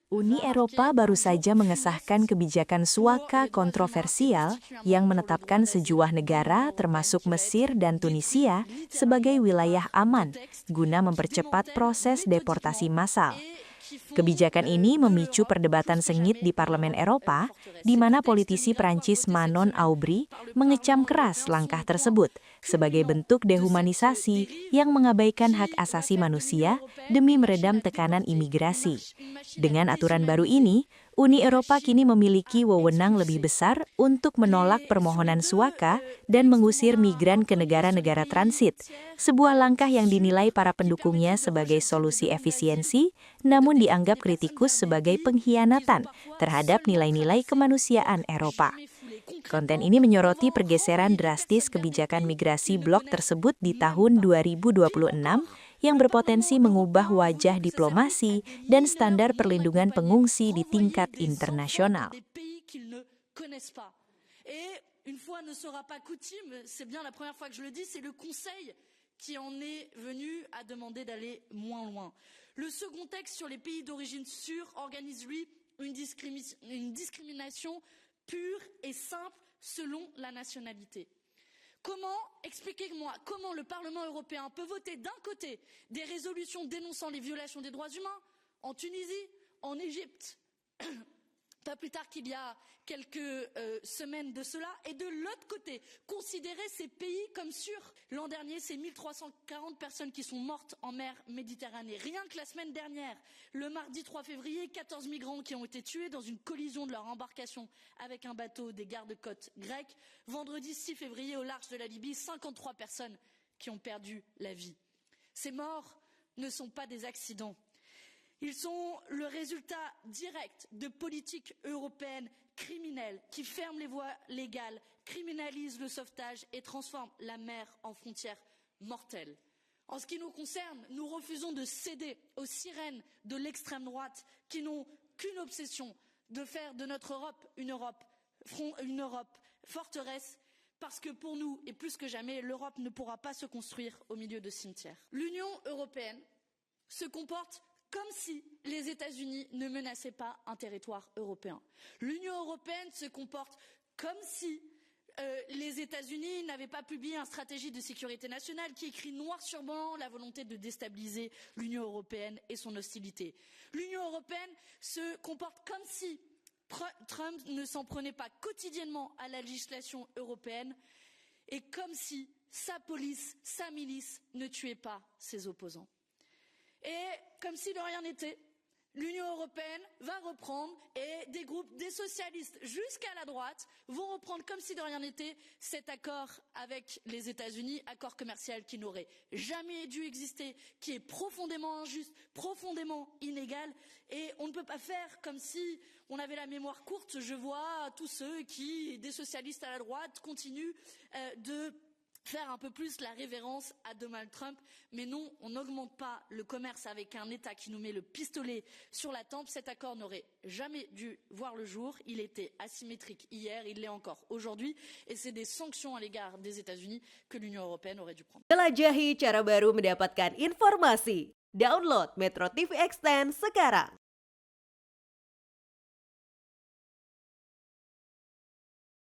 Uni Eropa baru saja mengesahkan kebijakan suaka kontroversial yang menetapkan sejumlah negara termasuk Mesir dan Tunisia sebagai wilayah aman guna mempercepat proses deportasi massal. Kebijakan ini memicu perdebatan sengit di Parlemen Eropa, di mana politisi Prancis Manon Aubry mengecam keras langkah tersebut sebagai bentuk dehumanisasi yang mengabaikan hak asasi manusia demi meredam tekanan imigrasi. Dengan aturan baru ini, Uni Eropa kini memiliki wewenang lebih besar untuk menolak permohonan suaka dan mengusir migran ke negara-negara transit, sebuah langkah yang dinilai para pendukungnya sebagai solusi efisiensi, namun dianggap kritikus sebagai pengkhianatan terhadap nilai-nilai kemanusiaan Eropa. Konten ini menyoroti pergeseran drastis kebijakan migrasi blok tersebut di tahun 2026 yang berpotensi mengubah wajah diplomasi dan standar perlindungan pengungsi di tingkat internasional. Qui en est venu à demander d'aller moins loin. Le second texte sur les pays d'origine sûre organise, lui, une discrimination pure et simple selon la nationalité. Expliquez-moi comment le Parlement européen peut voter d'un côté des résolutions dénonçant les violations des droits humains en Tunisie, en Égypte, pas plus tard qu'il y a quelques semaines de cela, et de l'autre côté, considérer ces pays comme sûrs. L'an dernier, c'est 1340 personnes qui sont mortes en mer Méditerranée. Rien que la semaine dernière, le mardi 3 février, 14 migrants qui ont été tués dans une collision de leur embarcation avec un bateau des gardes-côtes grecs. Vendredi 6 février, au large de la Libye, 53 personnes qui ont perdu la vie. Ces morts ne sont pas des accidents. Ils sont le résultat direct de politiques européennes criminelles qui ferment les voies légales, criminalisent le sauvetage et transforment la mer en frontière mortelle. En ce qui nous concerne, nous refusons de céder aux sirènes de l'extrême droite qui n'ont qu'une obsession, de faire de notre Europe une Europe forteresse, parce que pour nous, et plus que jamais, l'Europe ne pourra pas se construire au milieu de cimetières. L'Union européenne se comporte comme si les États-Unis ne menaçaient pas un territoire européen. L'Union européenne se comporte comme si les États-Unis n'avaient pas publié une stratégie de sécurité nationale qui écrit noir sur blanc la volonté de déstabiliser l'Union européenne et son hostilité. L'Union européenne se comporte comme si Trump ne s'en prenait pas quotidiennement à la législation européenne et comme si sa police, sa milice ne tuait pas ses opposants. Et comme si de rien n'était, l'Union européenne va reprendre, et des groupes, des socialistes jusqu'à la droite, vont reprendre comme si de rien n'était cet accord avec les États-Unis, accord commercial qui n'aurait jamais dû exister, qui est profondément injuste, profondément inégal, et on ne peut pas faire comme si on avait la mémoire courte. Je vois tous ceux qui, des socialistes à la droite, continuent de faire un peu plus la révérence à Donald Trump, mais non, on n'augmente pas le commerce avec un État qui nous met le pistolet sur la tempe. Cet accord n'aurait jamais dû voir le jour. Il était asymétrique hier, il l'est encore aujourd'hui, et c'est des sanctions à l'égard des États-Unis que l'Union européenne aurait dû prendre. Jelajahi cara baru mendapatkan informasi. Download Metro TV Extend sekarang.